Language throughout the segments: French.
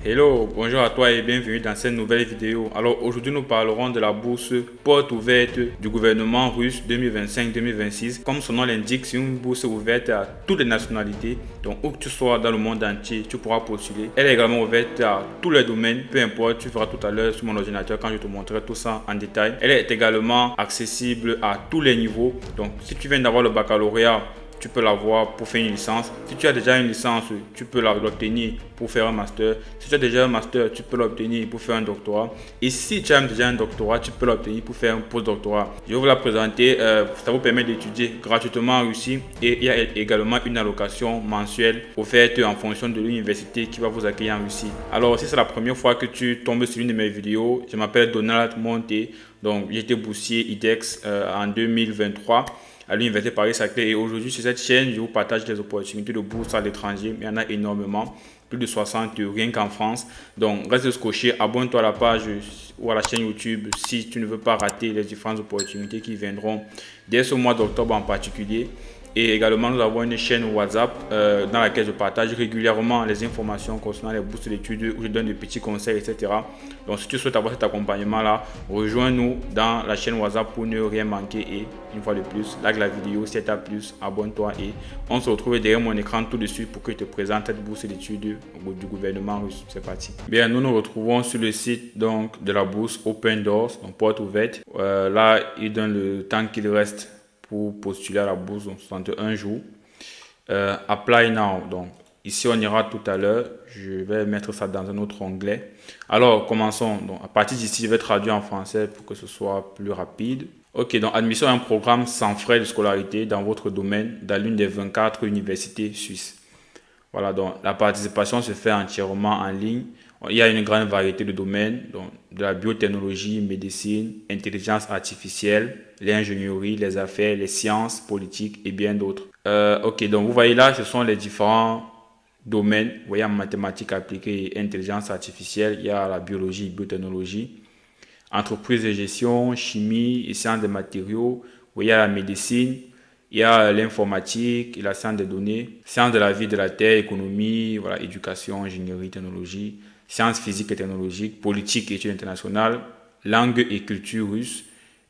Hello, bonjour à toi et bienvenue dans cette nouvelle vidéo. Alors aujourd'hui nous parlerons de la bourse porte ouverte du gouvernement russe 2025-2026. Comme son nom l'indique, c'est une bourse ouverte à toutes les nationalités. Donc où que tu sois dans le monde entier, tu pourras postuler. Elle est également ouverte à tous les domaines, peu importe, tu feras tout à l'heure sur mon ordinateur quand je te montrerai tout ça en détail. Elle est également accessible à tous les niveaux. Donc si tu viens d'avoir le baccalauréat, tu peux l'avoir pour faire une licence. Si tu as déjà une licence, tu peux l'obtenir pour faire un master. Si tu as déjà un master, tu peux l'obtenir pour faire un doctorat. Et si tu as déjà un doctorat, tu peux l'obtenir pour faire un postdoctorat. Je vais vous la présenter. Ça vous permet d'étudier gratuitement en Russie. Et il y a également une allocation mensuelle offerte en fonction de l'université qui va vous accueillir en Russie. Alors, si c'est la première fois que tu tombes sur une de mes vidéos, je m'appelle Donald Monté. Donc, j'étais boursier IDEX en 2023. À l'Université Paris-Saclay. Et aujourd'hui, sur cette chaîne, je vous partage des opportunités de bourse à l'étranger. Il y en a énormément, plus de 60 rien qu'en France. Donc, reste scotché, abonne-toi à la page ou à la chaîne YouTube si tu ne veux pas rater les différentes opportunités qui viendront dès ce mois d'octobre en particulier. Et également, nous avons une chaîne WhatsApp dans laquelle je partage régulièrement les informations concernant les bourses d'études où je donne des petits conseils, etc. Donc, si tu souhaites avoir cet accompagnement-là, rejoins-nous dans la chaîne WhatsApp pour ne rien manquer. Et une fois de plus, like la vidéo si elle t'a plu, abonne-toi et on se retrouve derrière mon écran tout de suite pour que je te présente cette bourse d'études du gouvernement russe. C'est parti. Bien, nous nous retrouvons sur le site donc, de la bourse Open Doors, donc porte ouverte. Là, il donne le temps qu'il reste pour postuler à la bourse, donc 61 jours. Apply now. Donc, ici, on ira tout à l'heure. Je vais mettre ça dans un autre onglet. Alors, commençons. Donc, à partir d'ici, je vais traduire en français pour que ce soit plus rapide. Ok, donc admission à un programme sans frais de scolarité dans votre domaine dans l'une des 24 universités suisses. Voilà, donc la participation se fait entièrement en ligne. Il y a une grande variété de domaines, donc de la biotechnologie, médecine, intelligence artificielle, l'ingénierie, les affaires, les sciences politiques et bien d'autres. Ok, donc vous voyez là, ce sont les différents domaines. Vous voyez en mathématiques appliquées et intelligence artificielle, il y a la biologie, biotechnologie, entreprise de gestion, chimie et sciences des matériaux. Vous voyez la médecine. Il y a l'informatique, la science des données, sciences de la vie de la terre, économie, voilà, éducation, ingénierie, technologie, sciences physiques et technologiques, politique et études internationales, langue et culture russe,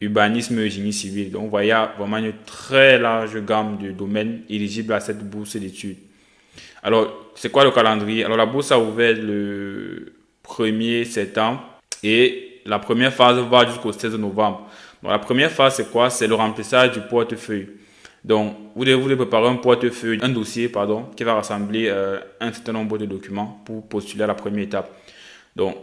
urbanisme et génie civil. Donc, vous voyez, il y a vraiment une très large gamme de domaines éligibles à cette bourse d'études. Alors, c'est quoi le calendrier? Alors, la bourse a ouvert le 1er septembre et la première phase va jusqu'au 16 novembre. Donc, la première phase, c'est quoi? C'est le remplissage du portefeuille. Donc, vous devez préparer un dossier, pardon, qui va rassembler un certain nombre de documents pour postuler à la première étape. Donc,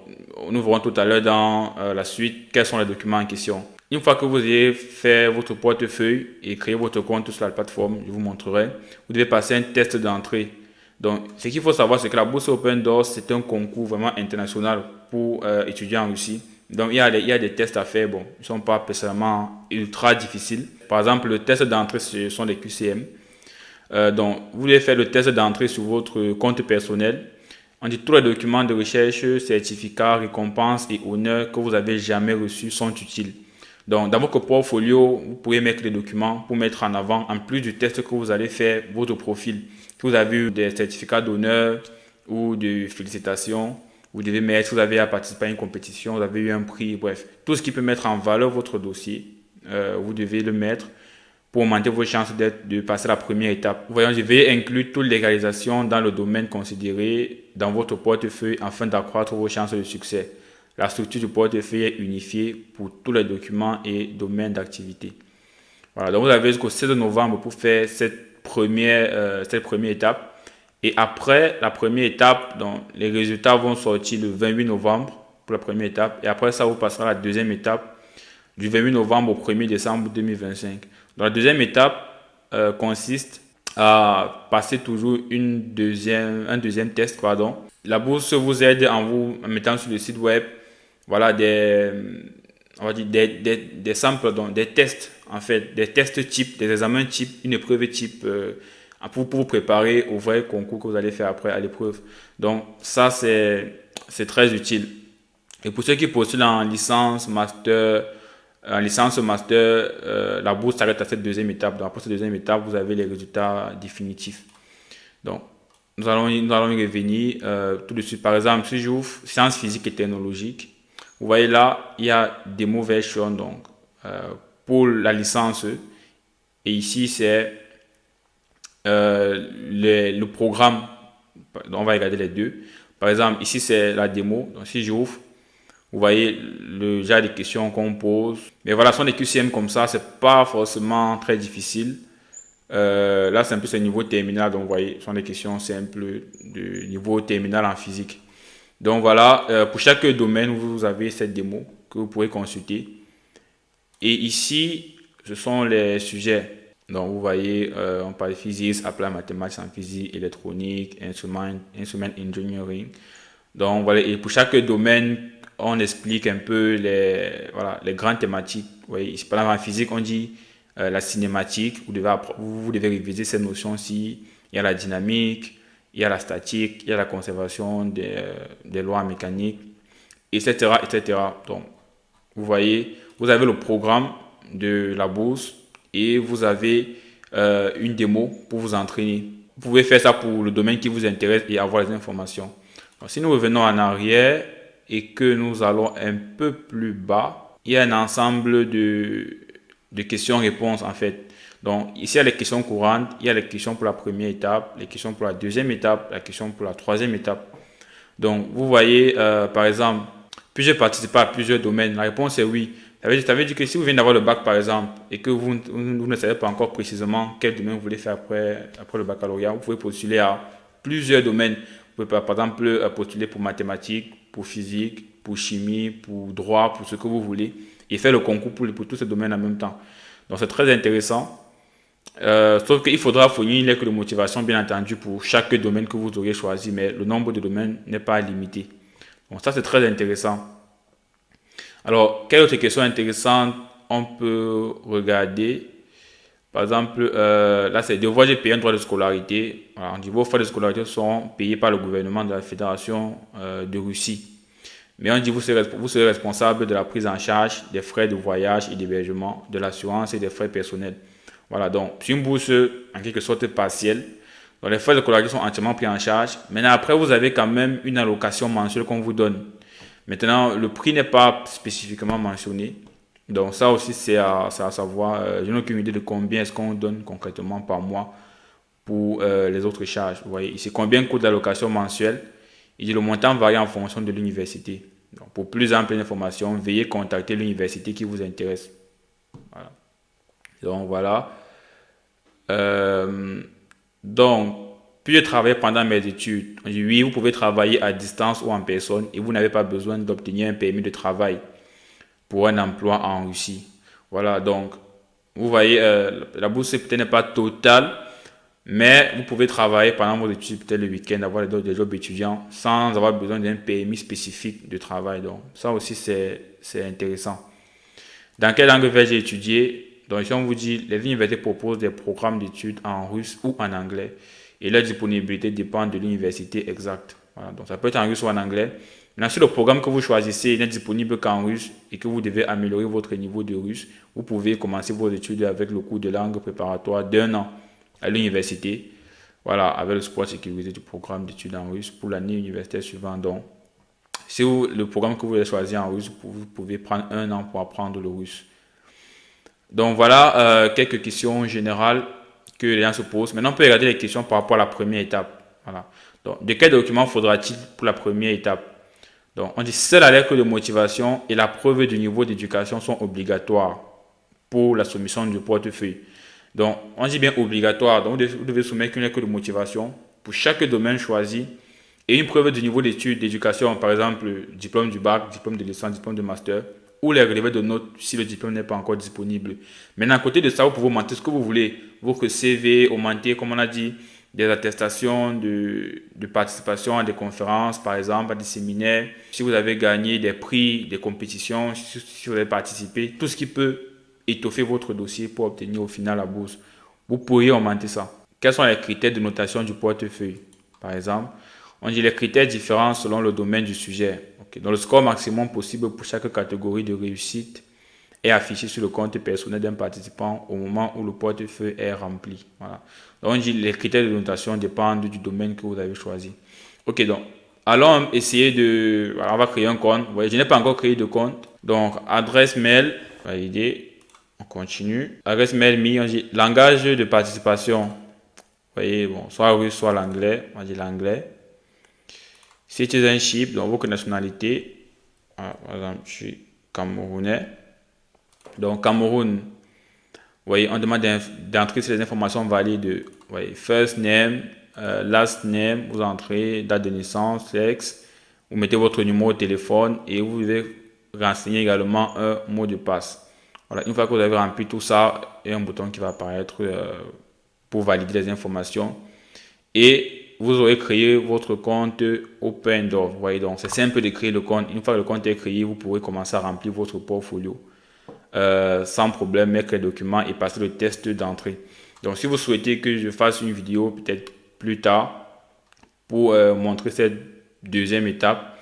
nous verrons tout à l'heure dans la suite quels sont les documents en question. Une fois que vous avez fait votre portefeuille et créé votre compte sur la plateforme, je vous montrerai, vous devez passer un test d'entrée. Donc, ce qu'il faut savoir, c'est que la bourse Open Doors, c'est un concours vraiment international pour étudier en Russie. Donc, il y a des tests à faire. Bon, ils ne sont pas spécialement ultra difficiles. Par exemple, le test d'entrée, ce sont les QCM. Donc, vous devez faire le test d'entrée sur votre compte personnel. On dit tous les documents de recherche, certificats, récompenses et honneurs que vous avez jamais reçus sont utiles. Donc, dans votre portfolio, vous pouvez mettre les documents pour mettre en avant, en plus du test que vous allez faire, votre profil. Si vous avez eu des certificats d'honneur ou de félicitations, vous devez mettre, si vous avez participé à une compétition, vous avez eu un prix, bref. Tout ce qui peut mettre en valeur votre dossier, vous devez le mettre pour augmenter vos chances de passer la première étape. Voyons, je vais inclure toute légalisation dans le domaine considéré dans votre portefeuille afin d'accroître vos chances de succès. La structure du portefeuille est unifiée pour tous les documents et domaines d'activité. Voilà, donc vous avez jusqu'au 16 novembre pour faire cette première étape. Et après la première étape, donc, les résultats vont sortir le 28 novembre pour la première étape. Et après ça, vous passerez à la deuxième étape du 28 novembre au 1er décembre 2025. Donc, la deuxième étape consiste à passer toujours un deuxième test. Pardon. La bourse vous aide en vous mettant sur le site web voilà, des samples, donc des tests, en fait, des tests types, des examens types, une épreuve type pour vous préparer au vrai concours que vous allez faire après à l'épreuve. Donc, ça, c'est très utile. Et pour ceux qui postulent en licence, master, la bourse s'arrête à cette deuxième étape. Donc, après cette deuxième étape, vous avez les résultats définitifs. Donc, nous allons y revenir tout de suite. Par exemple, si j'ouvre sciences physiques et technologiques, vous voyez là, il y a Demo Version donc, pour la licence. Et ici, c'est le programme. On va regarder les deux. Par exemple, ici, c'est la démo. Donc, si j'ouvre, vous voyez le genre de questions qu'on pose. Mais voilà, ce sont des QCM comme ça. C'est pas forcément très difficile. Là, c'est un peu ce niveau terminal. Donc, vous voyez, ce sont des questions simples de niveau terminal en physique. Donc, voilà, pour chaque domaine, vous avez cette démo que vous pourrez consulter. Et ici, ce sont les sujets. Donc, vous voyez, on parle de physique, applied mathematics en physique, électronique, instrument engineering. Donc, voilà, et pour chaque domaine, on explique un peu les grandes thématiques. Vous voyez, ici, par exemple, en physique, on dit la cinématique. Vous devez réviser ces notions-ci. Il y a la dynamique, il y a la statique, il y a la conservation des lois mécaniques, etc., etc. Donc, vous voyez, vous avez le programme de la bourse et vous avez une démo pour vous entraîner. Vous pouvez faire ça pour le domaine qui vous intéresse et avoir les informations. Donc, si nous revenons en arrière et que nous allons un peu plus bas, il y a un ensemble de questions-réponses en fait. Donc ici, il y a les questions courantes, il y a les questions pour la première étape, les questions pour la deuxième étape, la question pour la troisième étape. Donc vous voyez, par exemple, puis-je participer à plusieurs domaines? La réponse est oui. Ça veut dire que si vous venez d'avoir le bac, par exemple, et que vous ne savez pas encore précisément quel domaine vous voulez faire après le baccalauréat, vous pouvez postuler à plusieurs domaines. Vous pouvez, par exemple, postuler pour mathématiques, pour physique, pour chimie, pour droit, pour ce que vous voulez, et faire le concours pour tous ces domaines en même temps. Donc, c'est très intéressant. Sauf qu'il faudra fournir une lettre de motivation, bien entendu, pour chaque domaine que vous aurez choisi, mais le nombre de domaines n'est pas limité. Donc, ça, c'est très intéressant. Alors, quelle autre question intéressante on peut regarder? Par exemple, là, c'est devoir payer un droit de scolarité. Voilà, on dit vos frais de scolarité sont payés par le gouvernement de la Fédération de Russie. Mais on dit vous serez responsable de la prise en charge des frais de voyage et d'hébergement, de l'assurance et des frais personnels. Voilà, donc c'est une bourse en quelque sorte partielle. Donc les frais de scolarité sont entièrement pris en charge. Maintenant, après, vous avez quand même une allocation mensuelle qu'on vous donne. Maintenant, le prix n'est pas spécifiquement mentionné. Donc ça aussi, c'est à savoir. Je n'ai aucune idée de combien est-ce qu'on donne concrètement par mois pour les autres charges. Vous voyez, ici, combien coûte l'allocation mensuelle? Il dit le montant varie en fonction de l'université. Donc, pour plus amples informations, veuillez contacter l'université qui vous intéresse. Voilà. Donc voilà. Donc, puis-je travailler pendant mes études? On dit oui, vous pouvez travailler à distance ou en personne et vous n'avez pas besoin d'obtenir un permis de travail pour un emploi en Russie. Voilà, donc, vous voyez, la bourse peut-être n'est pas totale, mais vous pouvez travailler pendant vos études, peut-être le week-end, avoir des jobs étudiants sans avoir besoin d'un permis spécifique de travail. Donc, ça aussi, c'est intéressant. Dans quelle langue vais-je étudier? Donc, ici, on vous dit, les universités proposent des programmes d'études en russe ou en anglais. Et la disponibilité dépend de l'université exacte. Voilà, donc, ça peut être en russe ou en anglais. Maintenant, si le programme que vous choisissez n'est disponible qu'en russe et que vous devez améliorer votre niveau de russe, vous pouvez commencer vos études avec le cours de langue préparatoire d'1 an à l'université. Voilà, avec le support sécurisé du programme d'études en russe pour l'année universitaire suivante. Donc, si le programme que vous voulez choisir en russe, vous pouvez prendre 1 an pour apprendre le russe. Donc voilà quelques questions générales que les gens se posent. Maintenant, on peut regarder les questions par rapport à la première étape. Voilà. Donc, de quel document faudra-t-il pour la première étape? Donc, on dit seule la lettre de motivation et la preuve du niveau d'éducation sont obligatoires pour la soumission du portefeuille. Donc, on dit bien obligatoire. Donc, vous devez soumettre une lettre de motivation pour chaque domaine choisi et une preuve du niveau d'études, d'éducation, par exemple, diplôme du bac, diplôme de licence, diplôme de master, ou les relevés de notes si le diplôme n'est pas encore disponible. Maintenant, à côté de ça, vous pouvez augmenter ce que vous voulez. Votre CV, augmenter, comme on a dit, des attestations de participation à des conférences, par exemple, à des séminaires. Si vous avez gagné des prix, des compétitions, si vous avez participé, tout ce qui peut étoffer votre dossier pour obtenir au final la bourse, vous pourriez augmenter ça. Quels sont les critères de notation du portefeuille? Par exemple, on dit les critères différents selon le domaine du sujet. Okay. Donc, le score maximum possible pour chaque catégorie de réussite est affiché sur le compte personnel d'un participant au moment où le portefeuille est rempli. Voilà. Donc, les critères de notation dépendent du domaine que vous avez choisi. Ok, donc, allons essayer de... Voilà, on va créer un compte. Vous voyez, je n'ai pas encore créé de compte. Donc, adresse mail, validé. On continue. Adresse mail mis, on dit langage de participation. Vous voyez, bon, soit russe, soit l'anglais. On dit l'anglais. Citizenship, donc votre nationalité. Voilà, par exemple, je suis camerounais. Donc, Cameroun, vous voyez, on demande d'entrer sur les informations valides. Vous voyez, first name, last name, vous entrez, date de naissance, sexe, vous mettez votre numéro de téléphone et vous devez renseigner également un mot de passe. Voilà, une fois que vous avez rempli tout ça, il y a un bouton qui va apparaître pour valider les informations. Et vous aurez créé votre compte Opendoor. Vous voyez, donc c'est simple de créer le compte. Une fois que le compte est créé, vous pourrez commencer à remplir votre portfolio sans problème, mettre les documents et passer le test d'entrée. Donc si vous souhaitez que je fasse une vidéo peut-être plus tard pour montrer cette deuxième étape,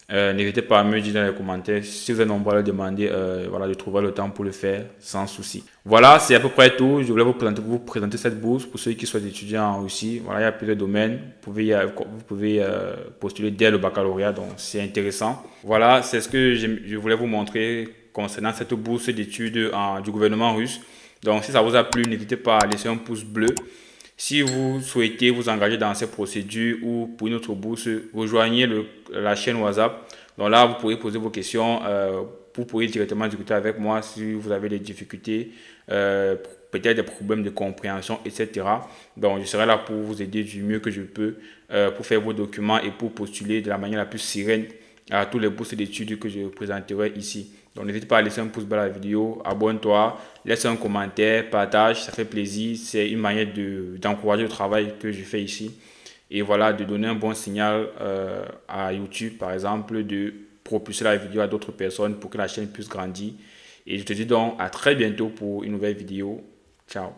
n'hésitez pas à me dire dans les commentaires. Si vous êtes nombreux à le demander, voilà, je trouverai le temps pour le faire sans souci. Voilà, c'est à peu près tout. Je voulais vous présenter cette bourse pour ceux qui sont étudiants en Russie. Voilà, il y a plusieurs domaines. Vous pouvez postuler dès le baccalauréat, donc c'est intéressant. Voilà, c'est ce que je voulais vous montrer concernant cette bourse d'études du gouvernement russe. Donc si ça vous a plu, n'hésitez pas à laisser un pouce bleu. Si vous souhaitez vous engager dans ces procédures ou pour une autre bourse, rejoignez la chaîne WhatsApp. Donc là, vous pourrez poser vos questions. Vous pourrez directement discuter avec moi si vous avez des difficultés, peut-être des problèmes de compréhension, etc. Donc, je serai là pour vous aider du mieux que je peux pour faire vos documents et pour postuler de la manière la plus sereine à tous les bourses d'études que je vous présenterai ici. Donc n'hésite pas à laisser un pouce bleu à la vidéo, abonne-toi, laisse un commentaire, partage, ça fait plaisir. C'est une manière d'encourager le travail que je fais ici. Et voilà, de donner un bon signal à YouTube, par exemple, de propulser la vidéo à d'autres personnes pour que la chaîne puisse grandir. Et je te dis donc à très bientôt pour une nouvelle vidéo. Ciao.